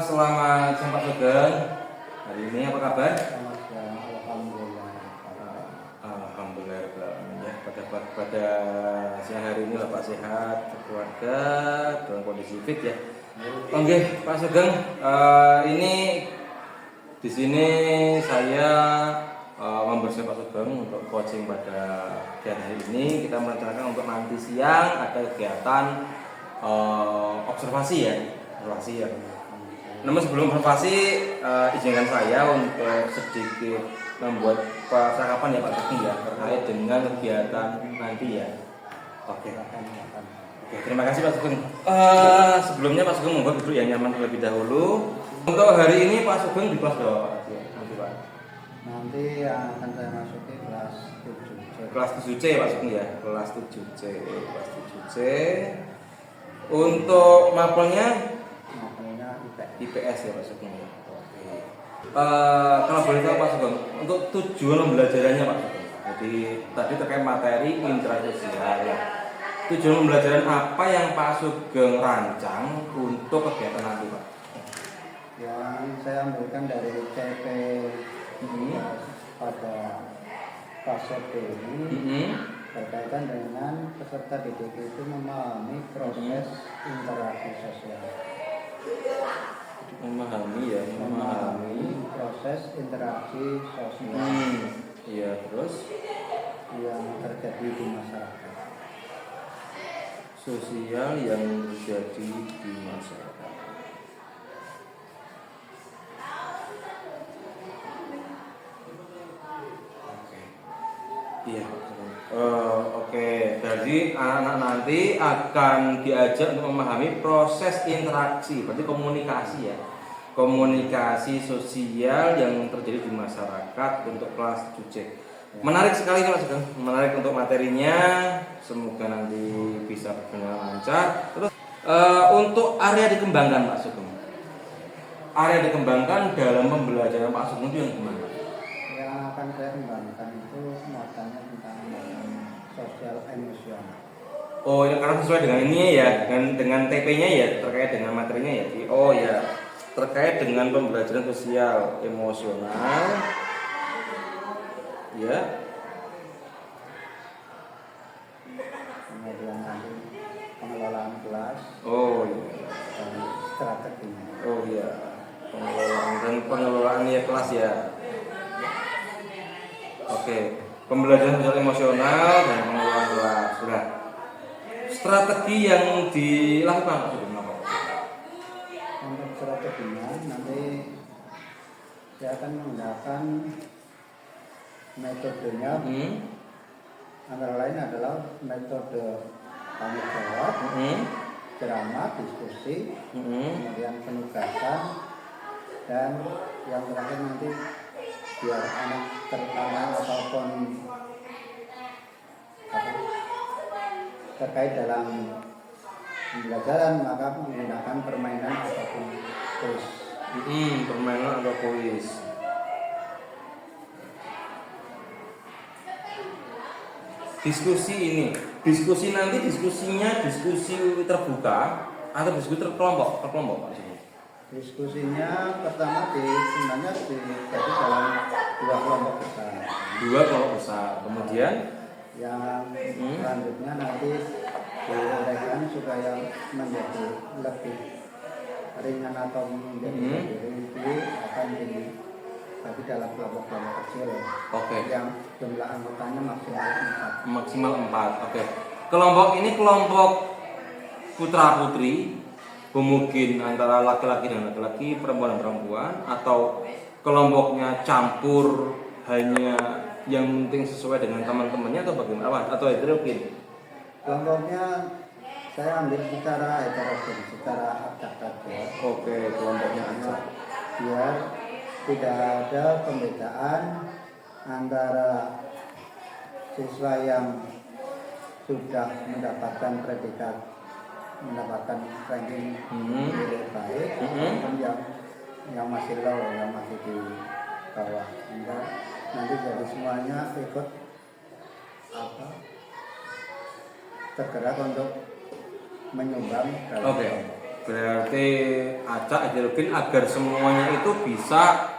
Selamat siang Pak Sugeng. Hari ini apa kabar? Selamat siang, alhamdulillah. Alhamdulillah ya. Pada siang hari ini Bapak sehat, keluarga dalam kondisi fit ya. Oke, Pak Sugeng. Ini di sini saya membersih Pak Sugeng untuk coaching pada kegiatan hari ini. Kita merencanakan untuk nanti siang ada kegiatan observasi ya. Namun sebelum observasi, izinkan saya untuk sedikit membuat percakapan ya Pak Sugeng ya terkait dengan kegiatan nanti ya. Oke, terima kasih Pak Sugeng. Sebelumnya Pak Sugeng membuat duduk yang nyaman terlebih dahulu. Untuk hari ini Pak Sugeng di kelas berapa? Nanti yang akan saya masuki kelas 7C. Kelas 7C Pak Sugeng ya, kelas 7C. Untuk mapelnya IPS ya Pak Sugeng. Kalau boleh tahu Pak Sugeng, untuk tujuan pembelajarannya Pak Sugeng. Jadi tadi terkait materi intrasosial ya. Tujuan pembelajaran apa yang Pak Sugeng rancang untuk kegiatan nanti Pak? Yang saya ambilkan dari CP pada fase B ini berkaitan dengan peserta didik itu memahami proses interaksi sosial. Memahami proses interaksi sosial. Iya, terus yang terjadi di masyarakat. Sosial yang terjadi di masyarakat. Oke. Iya. Oke. Jadi anak-anak nanti akan diajak untuk memahami proses interaksi, berarti komunikasi ya. Komunikasi sosial yang terjadi di masyarakat untuk kelas 7C. Menarik sekali Mas Sugeng, menarik untuk materinya. Semoga nanti bisa berjalan lancar. Terus untuk area dikembangkan Pak Sugeng. Area dikembangkan dalam pembelajaran Pak Sugeng itu yang gimana? Yang akan saya kembangkan itu matanya tentang sosial emosional. Oh, ya karena sesuai dengan ini ya, dengan TP-nya ya, terkait dengan materinya ya. Oh ya, terkait dengan pembelajaran sosial emosional. Ya. Kemudian nanti pengelolaan kelas. Oh iya. Dan strateginya. Oh iya. Pengelolaan ya kelas ya. Oke. Pembelajaran sosial emosional dan pengelolaan kelas. Sudah. Strategi yang dilakukan apa? Untuk strateginya nanti saya akan menggunakan metodenya. Antara lain adalah metode tanya jawab, ceramah, diskusi, kemudian penugasan, dan yang terakhir nanti biar anak tertarik ataupun terkait dalam pembelajaran maka menggunakan permainan ataupun kuis. Permainan atau kuis. Diskusinya diskusi terbuka atau diskusi terkelompok Pak? Diskusinya pertama sebenarnya jadi dalam dua kelompok besar. Kemudian yang selanjutnya nanti diuraikan supaya menjadi lebih ringan atau menjadi lebih rinci akan dibagi dalam kelompok-kelompok kecil. Oke. Yang jumlah anggotanya maksimal 4. Oke. Kelompok ini kelompok putra putri, mungkin antara laki-laki dan laki-laki, perempuan dan perempuan, atau kelompoknya campur hanya yang penting sesuai dengan teman-temannya atau bagaimana? Atau heterogen? Kelompoknya saya ambil secara heterogen, secara acak saja. Oke, kelompoknya acak. Biar tidak ada pembedaan antara siswa yang sudah mendapatkan predikat, mendapatkan ranking lebih baik, maupun yang masih low, yang masih di bawah. Nanti jadi semuanya ikut tergerak untuk menyumbang dalam kelompok. Berarti acak heterogen agar semuanya itu bisa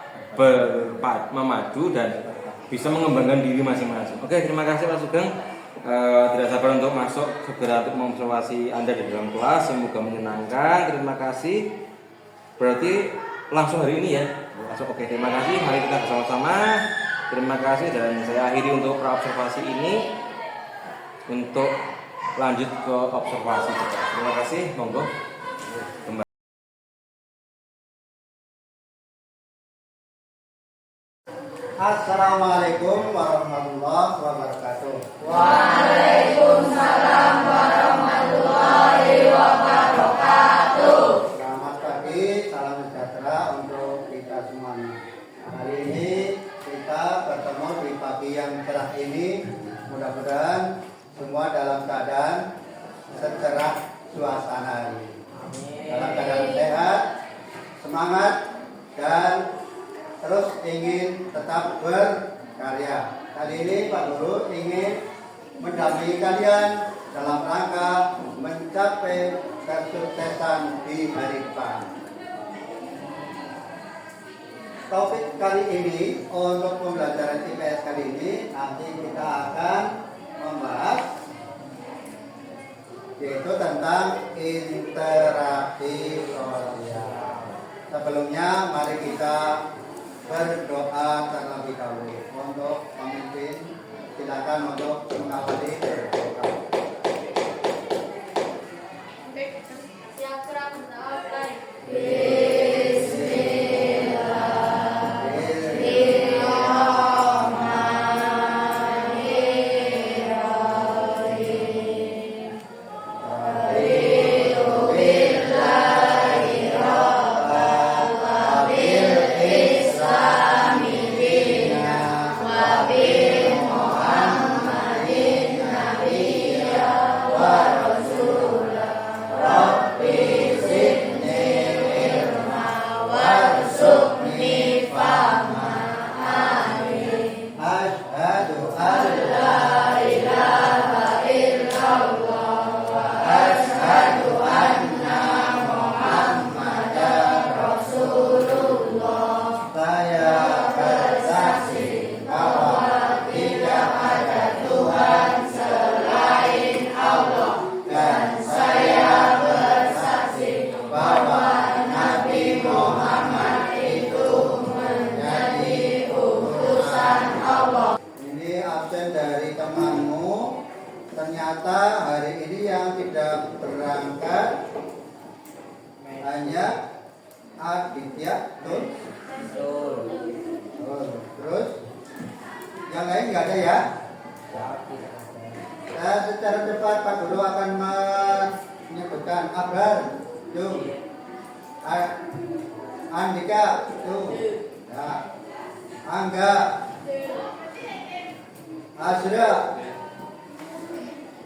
memadu dan bisa mengembangkan diri masing-masing. Oke, terima kasih Pak Sugeng. Tidak sabar untuk masuk segera untuk mengobservasi Anda di dalam kelas. Semoga menyenangkan. Terima kasih. Berarti langsung hari ini ya. Langsung oke, terima kasih. Mari kita bersama-sama. Terima kasih dan saya akhiri untuk observasi ini. Untuk lanjut ke observasi. Terima kasih. Monggo. Assalamualaikum warahmatullahi wabarakatuh. Waalaikumsalam warahmatullahi wabarakatuh. Selamat pagi, salam sejahtera untuk kita semuanya. Hari ini kita bertemu di pagi yang cerah ini. Mudah-mudahan semua dalam keadaan secerah suasana hari. Dalam keadaan sehat, semangat, dan terus ingin tetap berkarya. Kali ini Pak Guru ingin mendampingi kalian dalam rangka mencapai kesuksesan di hari depan. Topik kali ini untuk pembelajaran IPS kali ini nanti kita akan membahas yaitu tentang interaksi sosial. Sebelumnya mari kita berdoa terlebih dahulu untuk pemimpin. Silakan untuk mengawali berdoa. Yang kerap mendapat. Ternyata hari ini yang tidak berangkat hanya Aditya, betul? Terus yang lain nggak ada ya? Nah, secara cepat Pak Guru akan menyebutkan Abrar, tuh, Andika, tuh, ya. Angga, Azra,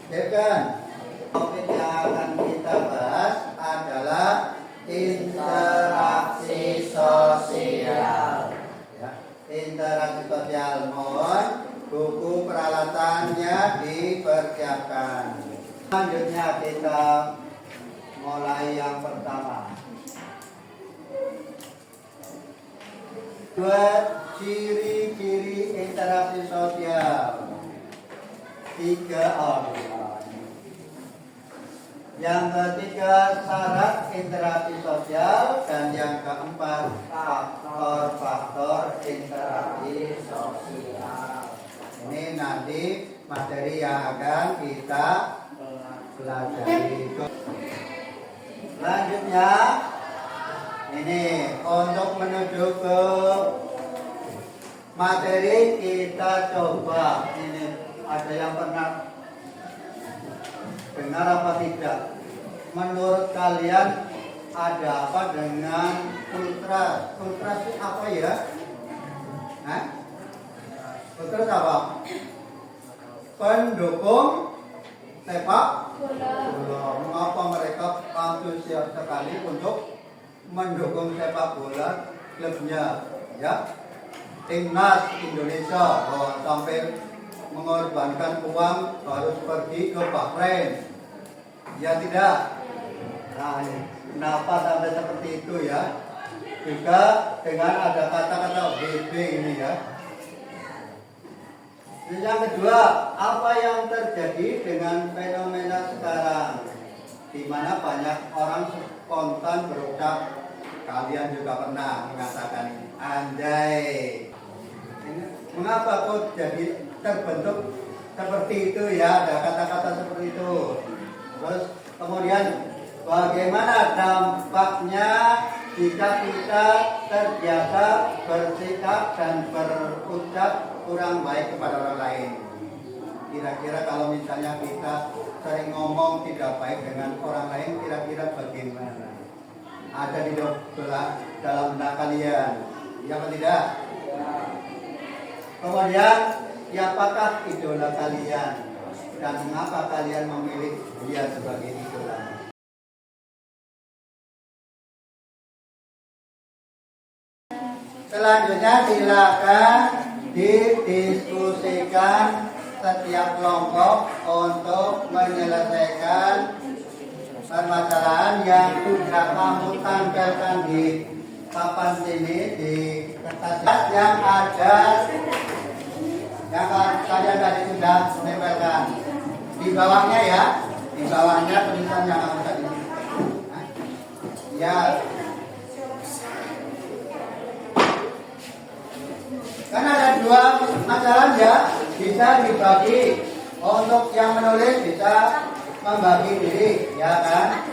Dekan. Topik yang akan kita bahas adalah interaksi sosial. Ya, interaksi sosial. Mohon buku peralatannya dipersiapkan. Selanjutnya kita mulai yang pertama. Dua ciri-ciri interaksi sosial. 3 orang. Yang ketiga syarat interaksi sosial dan yang keempat faktor-faktor interaksi sosial. Ini nanti materi yang akan kita pelajari. Selanjutnya ini untuk menuju ke materi kita coba ini. Ada yang pernah dengar apa tidak? Menurut kalian ada apa dengan ultra? Ultra itu apa ya? Ultra apa? Pendukung sepak bola. Mengapa mereka antusias sekali untuk mendukung sepak bola klubnya? Ya, timnas Indonesia sampai mengorbankan uang harus pergi ke Bahrain, ya tidak? Nah, Kenapa sampai seperti itu ya? Juga dengan ada kata-kata BB ini ya. Yang kedua, apa yang terjadi dengan fenomena sekarang, di mana banyak orang spontan berucap, kalian juga pernah mengatakan ini, anjay. Mengapa kok jadi terbentuk seperti itu ya, ada kata-kata seperti itu. Terus kemudian bagaimana dampaknya jika kita terbiasa bersikap dan berucap kurang baik kepada orang lain. Kira-kira kalau misalnya kita sering ngomong tidak baik dengan orang lain, kira-kira bagaimana? Ada di dalam benak kalian, ya atau tidak? Kemudian, siapakah idola kalian dan mengapa kalian memilih dia sebagai idola? Selanjutnya silakan didiskusikan setiap kelompok untuk menyelesaikan permasalahan yang sudah kamu tampilkan di papan sini, di kertas yang ada yang kalian tadi sudah menempelkan di bawahnya ya, di bawahnya tulisan yang kamu tadi ya. Karena ada dua masalah ya, bisa dibagi. Untuk yang menulis bisa membagi diri, ya kan?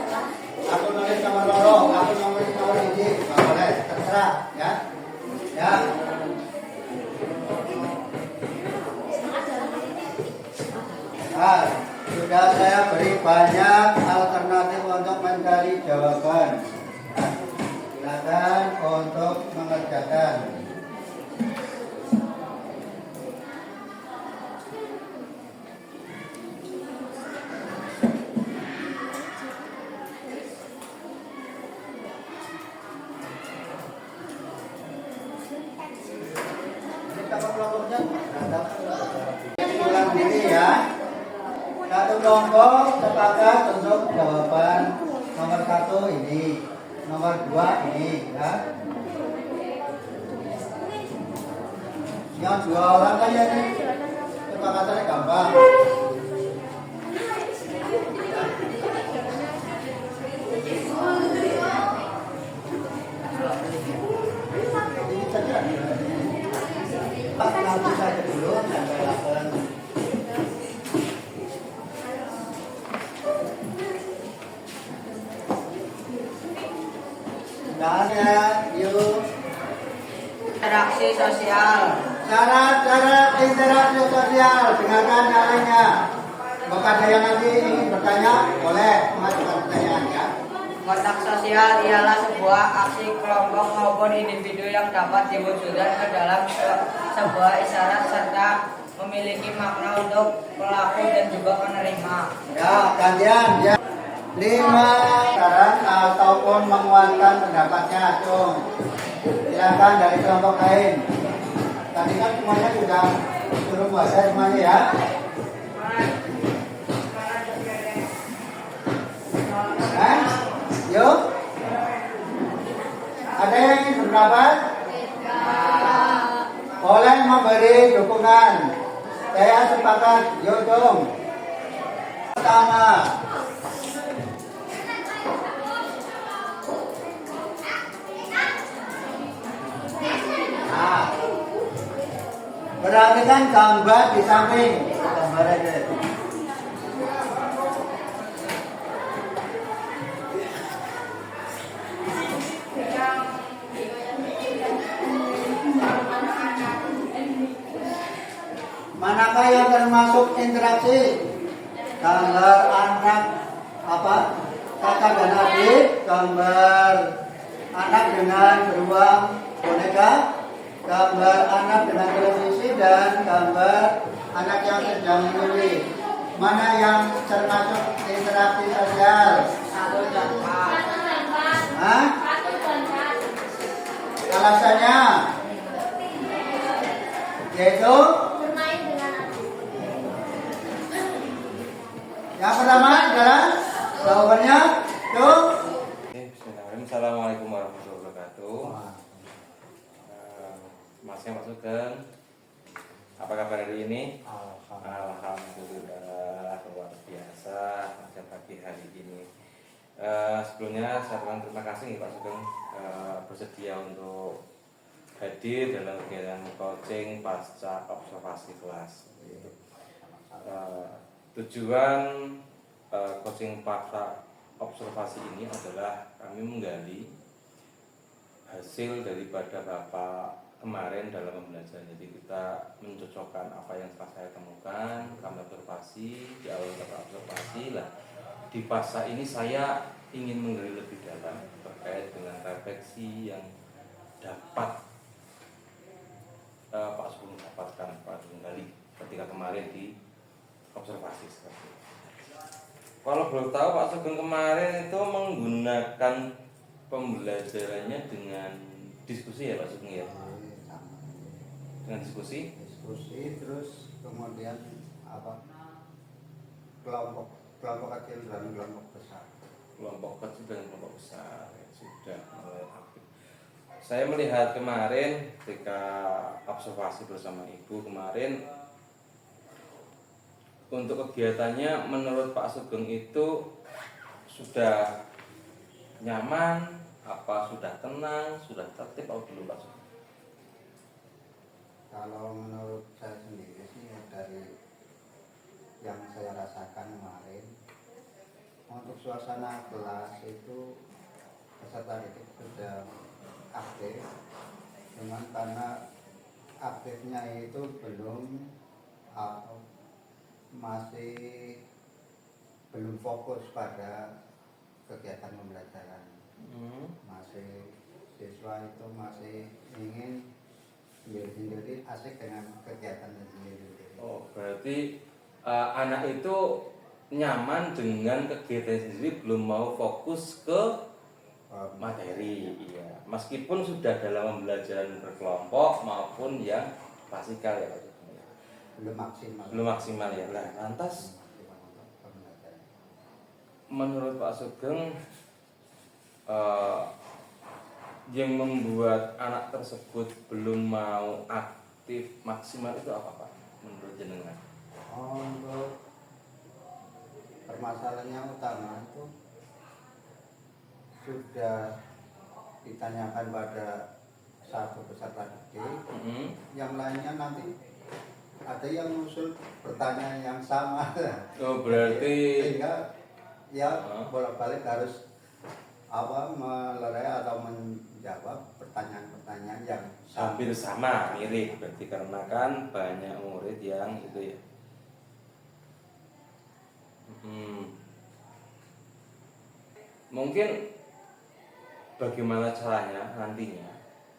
Aku nulis nomor loro, aku nulis nomor ini, nggak boleh, terserah, ya. Ya. Nah, sudah saya beri banyak alternatif untuk mencari jawaban. Nah, silakan untuk mengerjakan. Ulang diri ya. Satu kelompok sepakat untuk jawaban nomor 1 ini, nomor 2 ini ya. Yang 2 orang kan ya ini kesepakatannya gampang. Nanti saja dulu sampai laporan. Dan yuk. Interaksi sosial. Syarat-syarat interaksi sosial, dengarkan yang lainnya. Bagi ada yang nanti ingin bertanya, boleh mengajukan pertanyaan ya. Kontak sosial ialah sebuah aksi kelompok maupun individu yang dapat diwujudkan ke dalam sebuah isyarat serta memiliki makna untuk pelaku dan juga penerima. Ya, gantian ya. 5 saran ataupun menguatkan pendapatnya, Cung. Silakan dari kelompok lain. Tadi kan semuanya sudah suruh baca semuanya ya. Yuk. Ada yang ingin berpendapat? Boleh memberi dukungan. Saya sepakat. Yuk dong. Pertama. Nah, perhatikan gambar di samping. Gambar aja. Manakah yang termasuk interaksi? Gambar anak apa? Kakak dan adik, gambar anak dengan beruang boneka, gambar anak dengan televisi, dan gambar anak yang sedang menulis. Mana yang termasuk interaksi sosial? 1 dan 4. Hah? Alasannya? Yaitu Bermain dengan adik. yang pertama adalah jawabannya tuh. Assalamualaikum warahmatullahi wabarakatuh. Wah. Masnya Mas Sugeng, apa kabar hari ini? Alhamdulillah. Alhamdulillah luar biasa pada pagi hari ini. Sebelumnya saya ucapkan terima kasih nih Pak Sugeng bersedia untuk hadir dalam kegiatan coaching pasca observasi kelas. Tujuan coaching pasca observasi ini adalah kami menggali hasil daripada Bapak kemarin dalam pembelajaran. Jadi kita mencocokkan apa yang telah saya temukan, kami observasi, di awal kita observasi lah. Di pasca ini saya ingin menggali lebih dalam terkait dengan refleksi yang dapat Pak Sugeng dapatkan, Pak Sugeng gali ketika kemarin di observasi seperti itu. Kalau belum tahu Pak Sugeng kemarin itu menggunakan pembelajarannya dengan diskusi ya Pak Sugeng ya? Dengan diskusi Terus kemudian apa, kelompok kecil dan kelompok besar. kelompok kecil dan kelompok besar ya, sudah mulai aktif. Saya melihat kemarin ketika observasi bersama Ibu kemarin, untuk kegiatannya menurut Pak Sugeng itu sudah nyaman, apa sudah tenang, sudah tertib atau belum Pak Sugeng? Kalau menurut saya sendiri sih dari yang saya rasakan kemarin, untuk suasana kelas itu peserta didik sudah aktif, cuman karena aktifnya itu belum atau masih belum fokus pada kegiatan pembelajaran. Masih siswa itu masih ingin sendiri-sendiri, asik dengan kegiatannya sendiri-sendiri. Oh, berarti anak itu nyaman dengan kegiatan sendiri, belum mau fokus ke materi. Iya. Meskipun sudah dalam pembelajaran berkelompok maupun yang klasikal ya Pak Sugeng. Belum maksimal. Belum maksimal ya. Nah, lantas menurut Pak Sugeng yang membuat anak tersebut belum mau aktif maksimal itu apa Pak? Menurut jenengan? Untuk permasalahannya utama itu sudah ditanyakan pada satu peserta didik, yang lainnya nanti ada yang usul pertanyaan yang sama. Oh, berarti sehingga ya bolak-balik harus apa, melerai atau menjawab pertanyaan-pertanyaan yang hampir sama, mirip. Berarti karena kan banyak murid yang itu ya. Mungkin bagaimana caranya nantinya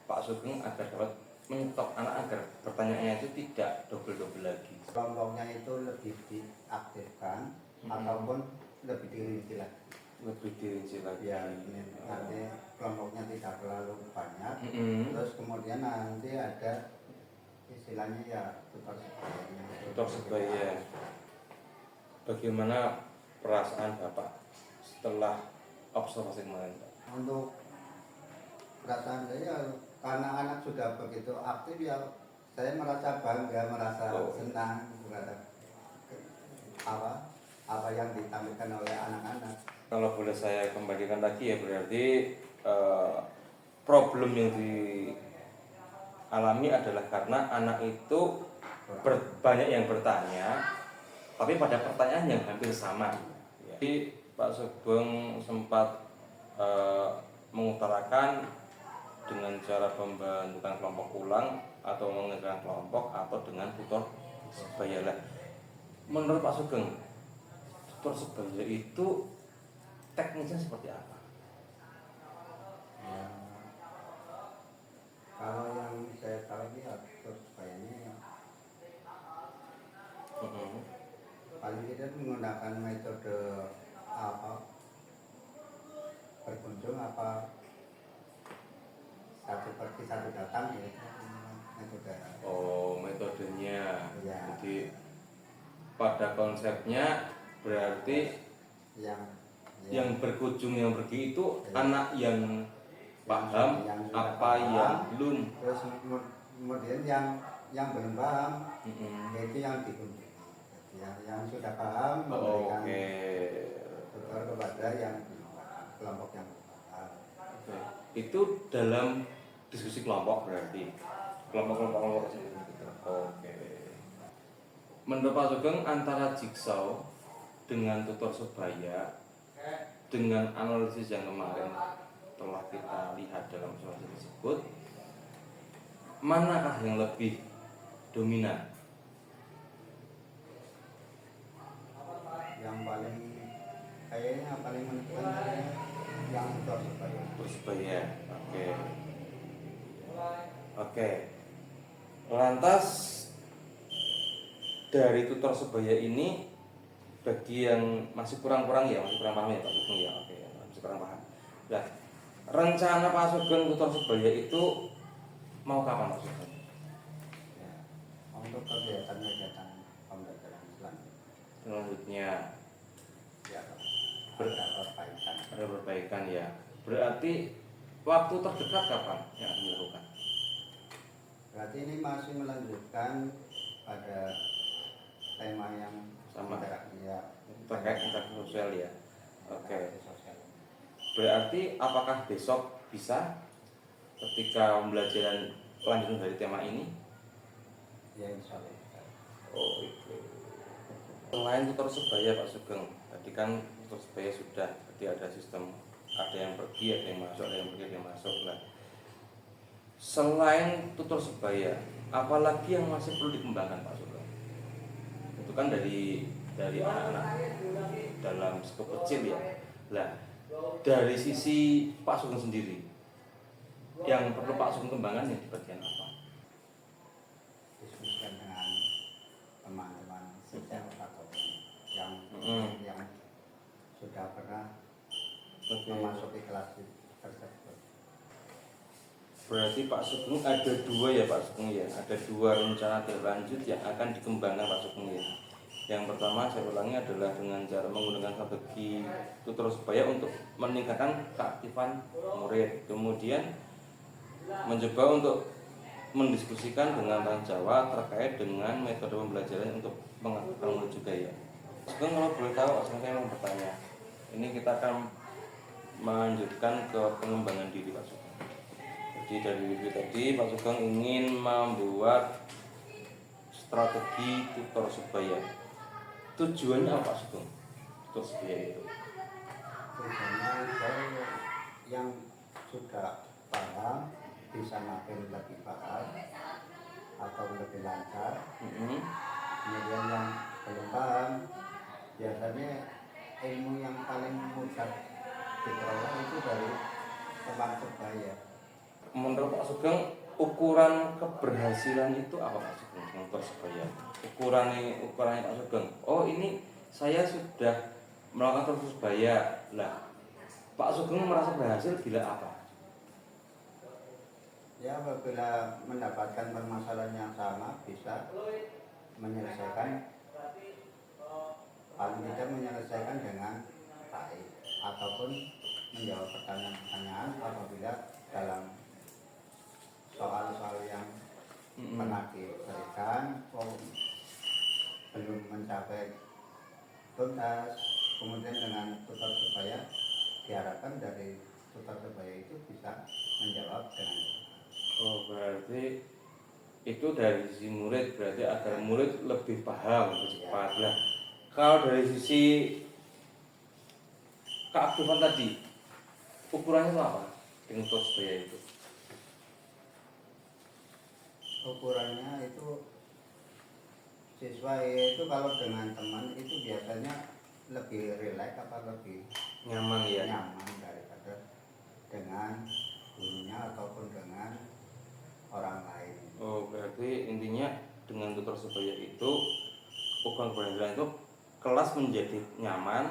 Pak Sugeng agar dapat menyetop anak agar pertanyaannya itu tidak double-double lagi. kelompoknya itu lebih diaktifkan ataupun lebih dirinci lagi. Lebih dirinci lagi. Ya, ini nanti kelompoknya tidak terlalu banyak. Terus kemudian nanti ada istilahnya ya tutor sebayanya. Tutor sebaya. Bagaimana perasaan Bapak setelah observasi kemarin Pak? Untuk perasaan saya, karena anak sudah begitu aktif ya, saya merasa bangga, merasa senang terhadap apa yang ditampilkan oleh anak-anak. Kalau boleh saya kembalikan lagi ya, berarti problem yang dialami adalah karena anak itu banyak yang bertanya, tapi pada pertanyaan yang hampir sama. Jadi Pak Sugeng sempat mengutarakan dengan cara pembentukan kelompok ulang atau mengerjakan kelompok atau dengan tutor sebaya. Menurut Pak Sugeng, tutor sebaya itu teknisnya seperti apa? Ya, kalau yang saya tahu ini tutor sebayanya ya, paling tidak menggunakan metode apa, berkunjung apa, satu pergi satu datang ya, metode. Oh, metodenya. Ya. Jadi pada konsepnya berarti yang Ya. Yang berkunjung, yang pergi itu Ya. anak yang paham Yang sudah apa paham. yang belum. Terus kemudian yang belum paham, Mm-mm. itu yang dikunjungi. Jadi yang sudah paham memberikan Oke. tutor kepada yang belum paham, kelompok yang belum paham. Oke. Itu dalam diskusi kelompok berarti kelompok sendiri gitu. Oke. Menurut Pak Sugeng, antara jigsaw dengan tutor sebaya dengan analisis yang kemarin telah kita lihat dalam simulasi tersebut, manakah yang lebih dominan? Yang paling kayaknya paling menentukan yang tutor sebaya. Tutor sebaya. Oke. Oke. Lantas dari tutor sebaya ini, bagi yang masih kurang-kurang ya, masih kurang paham ya Pak Sugeng ya. Oke, masih kurang paham. Nah, rencana Pak Sugeng tutor sebaya itu mau kapan Pak Sugeng? Ya. Untuk kegiatan-kegiatan pembelajaran Selanjutnya ya ada perbaikan. ada perbaikan ya. Berarti waktu terdekat kapan yang akan dilakukan? Berarti ini masih melanjutkan pada tema yang Sama. ya, Terkait interaksi sosial ya. Oke. interaksi sosial. Berarti apakah besok bisa ketika pembelajaran lanjutan dari tema ini? Ya insya Allah. Oh itu. Selain tutor sebaya Pak Sugeng, tadi kan tutor sebaya sudah, berarti ada sistem, ada yang pergi, ada yang masuk, ada yang pergi, ada yang masuk lah. Selain tutor sebaya, apalagi yang masih perlu dikembangkan Pak Sugeng? Itu kan dari anak-anak dalam skop kecil ya. Lah, dari sisi Pak Sugeng sendiri, yang perlu Pak Sugeng kembangkan yang di bagian apa? Diskusikan dengan teman-teman sejak ataupun yang yang sudah pernah memasuki kelas tersebut. Berarti Pak Sugeng ada dua ya Pak Sugeng ya, ada dua rencana berlanjut yang akan dikembangkan Pak Sugeng ya. Yang pertama saya ulangi adalah dengan cara menggunakan strategi tutor sebaya untuk meningkatkan keaktifan murid. Kemudian mencoba untuk mendiskusikan dengan orang Jawa terkait dengan metode pembelajaran untuk mengaktifkan murid juga ya. Sugeng kalau boleh tahu, saya mau bertanya. Ini kita akan melanjutkan ke pengembangan diri Pak Sugeng. Jadi dari video tadi Pak Sugeng ingin membuat strategi tutor sebaya. Tujuannya apa Pak Sugeng? Tutor sebaya itu? Tujuannya saya yang sudah paham bisa makin lebih paham atau lebih lancar. Kemudian yang belum paham, biasanya ilmu yang paling mudah diperoleh itu dari teman sebaya. Menurut Pak Sugeng, ukuran keberhasilan itu apa Pak Sugeng tutor sebaya? Ukurannya Pak Sugeng. Oh ini saya sudah melakukan tutor sebaya. Lah, Pak Sugeng merasa berhasil bila apa? Ya apabila mendapatkan permasalahan yang sama bisa menyelesaikan, paling tidak menyelesaikan dengan baik ataupun menjawab pertanyaan-pertanyaan apabila dalam soal-soal yang pernah diberikan belum mencapai tuntas. Kemudian dengan tutor sebaya diharapkan dari tutor sebaya itu bisa menjawab dengan cepat. Oh berarti itu dari sisi murid, berarti agar murid lebih paham, lebih cepat. Lah, kalau dari sisi keaktifan tadi, ukurannya itu apa dengan tutor sebaya itu? Ukurannya itu siswa itu kalau dengan teman itu biasanya lebih rileks apa lebih Nyaman ya? nyaman daripada dengan gurunya ataupun dengan orang lain. Oh berarti intinya dengan tutor sebaya itu ukuran keberhasilan itu kelas menjadi nyaman,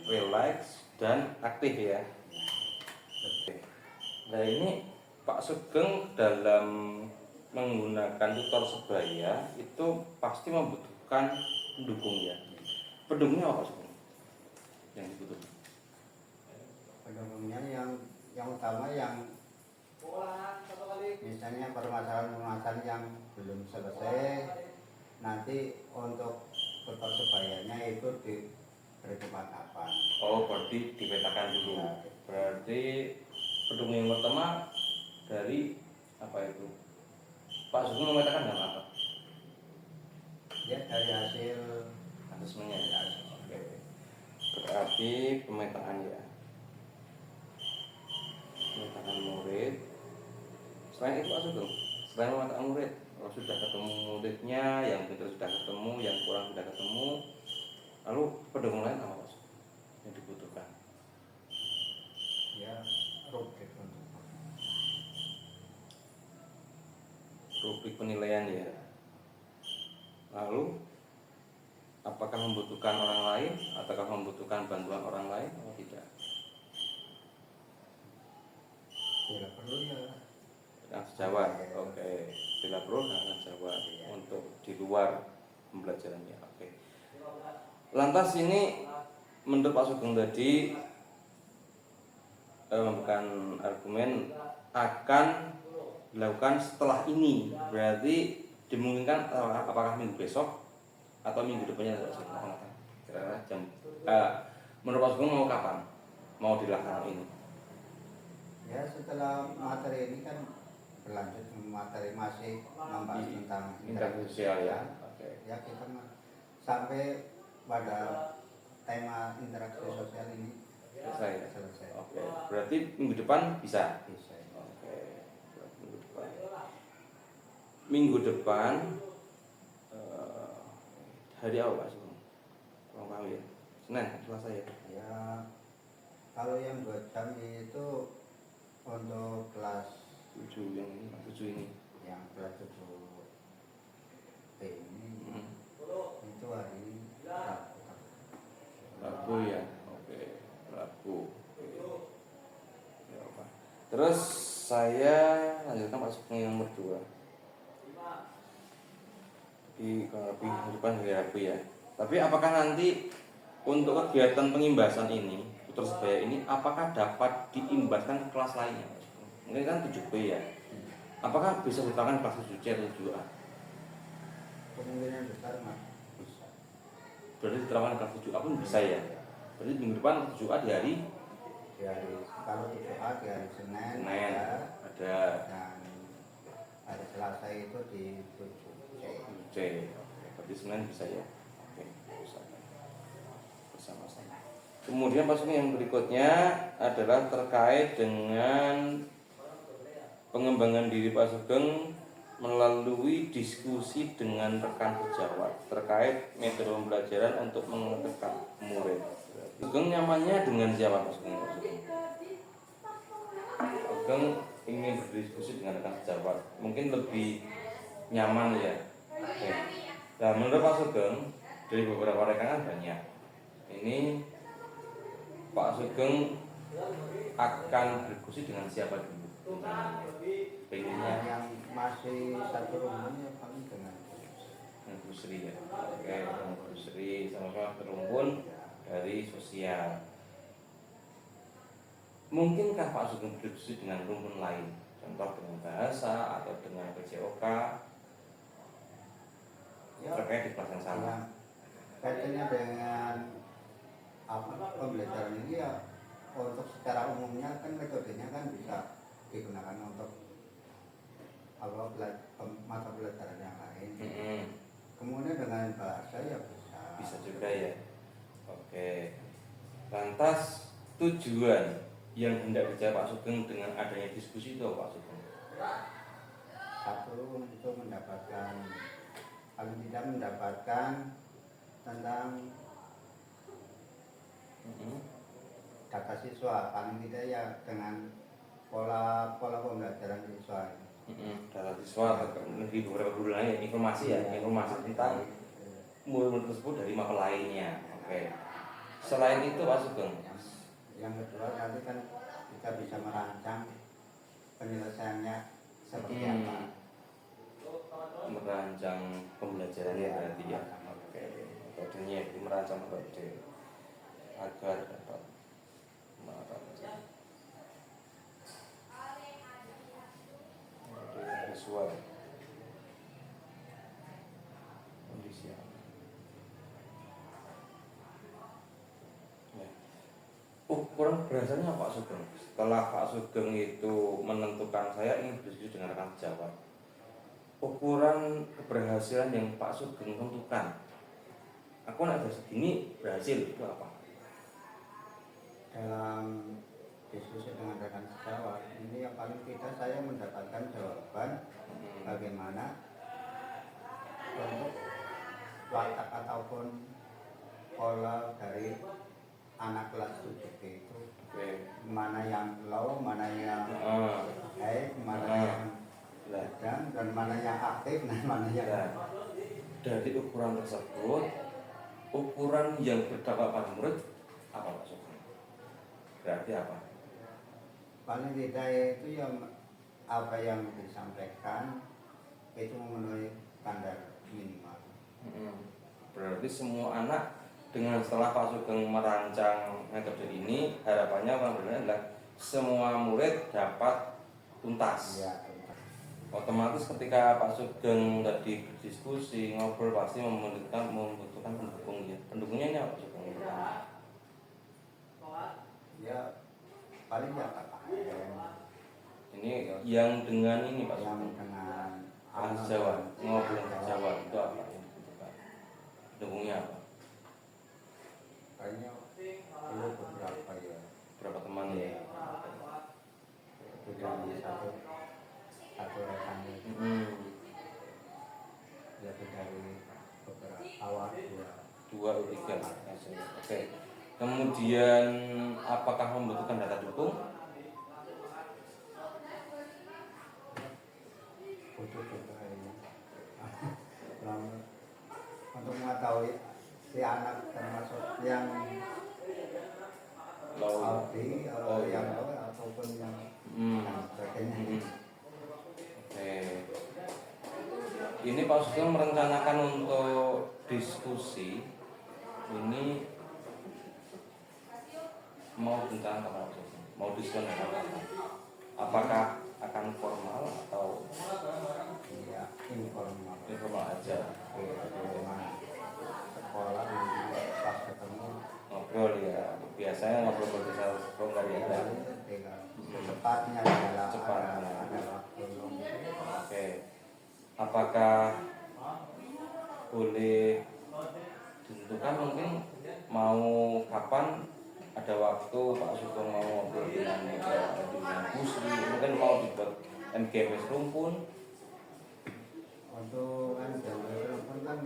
relax dan aktif ya. Oke. Nah ini Pak Sugeng dalam menggunakan tutor sebaya itu pasti membutuhkan pendukung ya. Pendukungnya apa Pak Sugeng yang dibutuhkan? pendukungnya yang utama yang misalnya permasalahan-permasalahan yang belum selesai, nanti untuk persebayannya itu diberi kapan. Oh, berarti dipetakan dulu. Ya. Berarti pendukung yang pertama dari apa itu? Pak Sugeng memetakan nggak apa? Ya dari hasil Asesmennya ya. Oke. Berarti pemetaan ya. Pemetaan murid. Selain itu Pak Sugeng, selain pemetaan murid, kalau sudah ketemu muridnya, yang pintar sudah ketemu, yang kurang sudah ketemu, lalu pendukung lain apa Pak Sugeng yang dibutuhkan? ya rubrik untuk Rubrik penilaian ya. Lalu apakah membutuhkan orang lain ataukah membutuhkan bantuan orang lain atau tidak? tidak perlu ya. Yang sejawat, oke. Bila perlu yang sejawat untuk di luar pembelajarannya, oke. Lantas ini menurut Pak Sugeng tadi bukan argumen akan dilakukan setelah ini, berarti dimungkinkan apakah minggu besok atau minggu depannya Pak Sugeng? Kira-kira jam menurut Pak Sugeng mau kapan mau dilaksanakan ini? Ya setelah materi ini kan berlanjut materi masih membahas tentang interaksi sosial ya. Oke. Ya kita sampai pada tema interaksi sosial ini Selesai ya? selesai. Oke. Berarti minggu depan bisa. Bisa. Oke. Berarti minggu depan. Minggu depan hari apa Pak Sugeng? Kurang paham ya. Senin, Selasa ya. Ya kalau yang 2 jam itu untuk kelas 7 yang ini, 7 ini. yang kelas 7 B ini itu hari Rabu. Rabu ya. Oke. Rabu. Oke. Ya, apa. Terus saya lanjutkan Pak Sugeng yang nomor 2. Di lebih depan hari Rabu ya. Tapi apakah nanti untuk kegiatan pengimbasan ini, putra sebaya ini, apakah dapat diimbaskan ke kelas lainnya? Mungkin kan 7B ya. Apakah bisa diterapkan kelas 7C atau 7A? Kemungkinan besar mas bisa. Berarti diterapkan kelas 7A pun bisa ya. Berarti minggu depan 7A di hari Di hari kalau 7A di hari Senin, Senin ya, ada dan hari Selasa itu di 7C. 7C. Oke, berarti Senin bisa ya. Oke, bisa. Bersama-sama. Kemudian Pak Sugeng yang berikutnya adalah terkait dengan pengembangan diri Pak Sugeng melalui diskusi dengan rekan sejawat terkait metode pembelajaran untuk mengedekan murid. Sugeng nyamannya dengan siapa Pak Sugeng? Sugeng ingin berdiskusi dengan rekan sejawat, mungkin lebih nyaman ya. Oke. Nah, menurut Pak Sugeng dari beberapa rekan kan banyak. Ini Pak Sugeng akan berdiskusi dengan siapa dulu? Pengennya Yang masih satu rumah ya paling dengan Bu Sri ya. Oke, Bu Sri sama-sama terumpun dari sosial. Mungkinkah Pak Sugeng berdiskusi dengan rumpun lain? Contoh dengan bahasa atau dengan PJOK terkait di kelas yang sama. yang kaitannya dengan pembelajaran ini ya untuk secara umumnya kan metodenya kan bisa digunakan untuk mata pelajaran yang lain. Kemudian dengan bahasa ya Bisa juga ya. Oke. Lantas tujuan yang hendak dijawab Pak Sugeng dengan adanya diskusi itu apa Pak Sugeng? satu untuk mendapatkan paling tidak mendapatkan tentang data siswa paling tidak ya dengan pola pembelajaran siswa. Data siswa di beberapa bulan ya informasi informasi tentang murid tersebut dari mapel lainnya. Oke. Selain itu Pak Sugeng, Yang kedua nanti kan kita bisa merancang penyelesaiannya seperti apa. merancang pembelajarannya berarti ya. Oke. Metodenya itu merancang metode agar dapat merancang visual kondisi ya. Ukuran berasanya Pak Sugeng. Setelah Pak Sugeng itu menentukan saya ingin bersekutu dengan rekan sejawat, ukuran keberhasilan yang Pak Sugeng tentukan, aku nak segini berhasil itu apa? Dalam diskusi dengan rekan sejawat ini yang paling tidak saya mendapatkan jawaban bagaimana untuk watak ataupun pola dari anak kelas 7 itu mana yang low, mana yang high, mana yang sedang, dan mana yang aktif, dan mana yang dari ukuran tersebut, ukuran yang berdampak pada murid apa Pak Sugeng? Berarti apa? paling tidak itu yang apa yang disampaikan itu memenuhi standar minimal. Berarti semua anak dengan setelah Pak Sugeng merancang metode ini, harapannya adalah semua murid dapat tuntas. Ya, Otomatis ketika Pak Sugeng tadi berdiskusi ngobrol pasti membutuhkan pendukung ya. Pendukungnya ini apa Sugeng? ya paling ya kata Ini yang dengan ini Pak yang Sugeng. dengan Bahasa Jawa, ngobrol bahasa Jawa itu apa yang dibutuhkan? Pendukungnya apa? kayaknya perlu beberapa ya Berapa teman ya? tidak satu rekannya jadi dari beberapa awal Dua atau tiga. Oke. Kemudian apakah membutuhkan data dukung? butuh juga ini untuk mengetahui si anak termasuk yang Aldi atau yang ataupun yang sebagainya. Oke. Ini Pak Sugeng merencanakan untuk diskusi ini mau tentang apa Pak Sugeng? Mau diskusi apa? Apakah akan formal atau Ya, informal aja? sekolah pas ketemu Ngobrol ya. Biasanya ngobrol bisa sekolah ya. cepatnya adalah Cepatnya. ada waktu. Oke. Apakah boleh ditentukan mungkin mau kapan ada waktu Pak Sugeng mau ngobrol dengan Busri, mungkin mau dibuat MGMS rumpun. Untuk kan telepon kan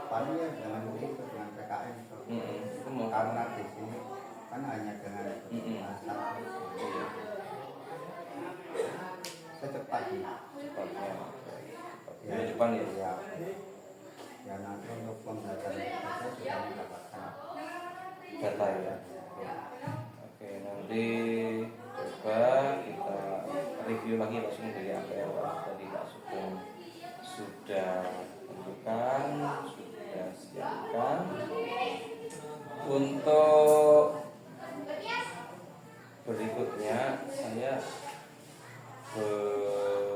paling ya dengan itu dengan PKN Itu mau karena di sini kan hanya dengan bahasa secepatnya. cepatnya. Ya, Di depan ya. Ya nanti untuk pembahasan kita sudah mendapatkan Data ya. Oke, nanti coba kita review lagi langsung dari apa yang tadi Pak Sugeng sudah tentukan, sudah siapkan. Untuk berikutnya saya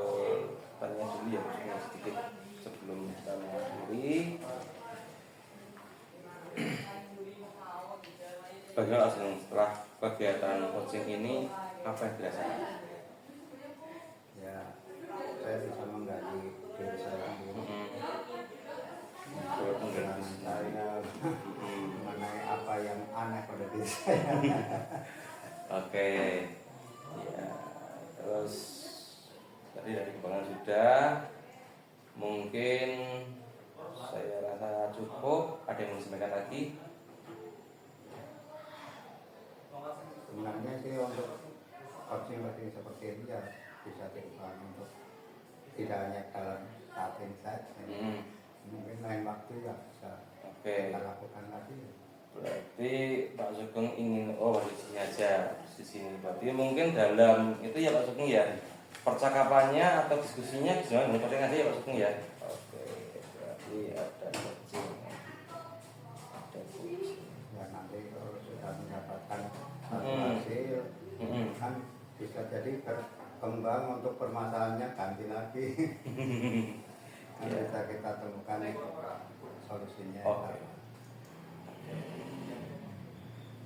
bertanya dulu ya maksudnya sedikit sebelum kita mengakhiri. Bagaimana langsung setelah kegiatan coaching ini apa yang dirasakan? ya saya bisa menggali diri saya sendiri dengan saya mengenai apa yang aneh pada diri saya. Oke, ya terus tadi dari kembangan sudah, mungkin saya rasa cukup. Ada yang mau disampaikan lagi? Sebenarnya sih untuk coaching seperti itu ya bisa dilakukan untuk tidak hanya dalam saat ini saja. Mungkin lain waktu ya bisa Oke. kita lakukan lagi. Berarti Pak Sugeng ingin di sini aja, di sini. Berarti mungkin dalam itu ya Pak Sugeng ya, percakapannya atau diskusinya jangan coaching aja ya Pak Sugeng ya. Oke, berarti ada coaching, ada coaching. Ya nanti kalau sudah mendapatkan bisa jadi berkembang untuk permasalahannya ganti lagi. Nanti bisa kita temukan solusinya. Oke.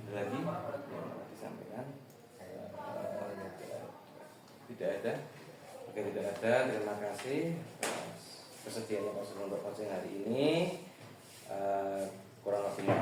Ada lagi yang mau disampaikan? Tidak ada. Oke, tidak ada. Terima kasih atas kesediaannya Pak Sulung untuk coaching hari ini. Kurang lebih